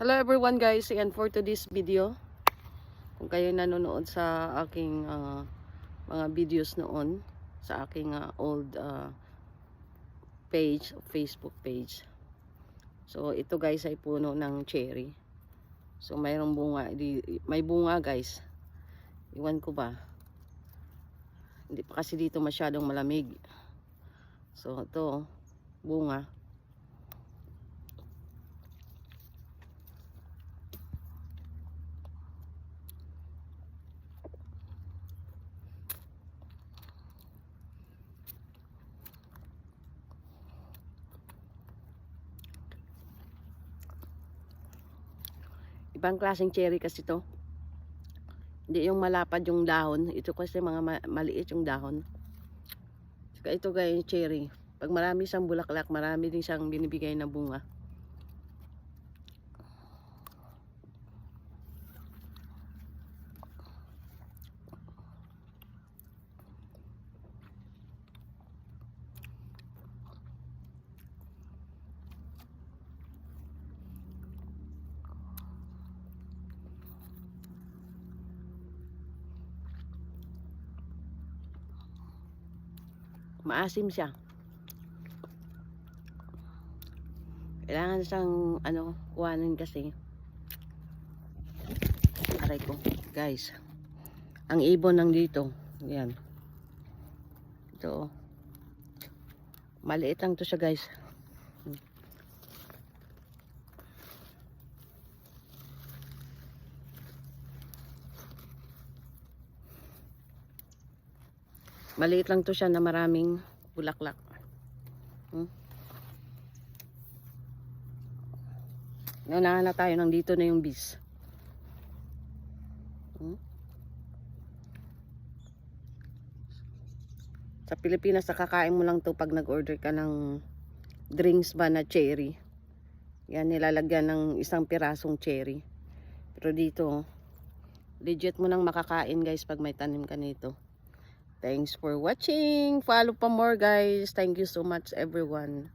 Hello everyone guys, and for today's video, kung kayo nanonood sa aking mga videos noon, sa aking old page, Facebook page. So ito guys ay puno ng cherry. So mayroong bunga, may bunga guys. Iwan ko ba? Hindi pa kasi dito masyadong malamig. So ito, bunga. Ibang klaseng cherry kasi to. Hindi yung malapad yung dahon. Ito kasi mga maliit yung dahon. Saka ito guys, cherry. Pag marami siyang bulaklak, marami din siyang binibigay na bunga. Maasim siya. Kailangan siyang kuhanin kasi. Aray ko, guys. Ang ibon nandito. Yan. Ito. Maliit lang to siya, guys. Maliit lang to siya na maraming bulaklak. Naunahan na tayo, nandito na yung bees. Sa Pilipinas, nakakain mo lang to pag nag-order ka ng drinks ba na cherry. Yan, nilalagyan ng isang pirasong cherry. Pero dito, legit mo nang makakain guys pag may tanim ka nito. Thanks for watching. Follow pa more guys. Thank you so much everyone.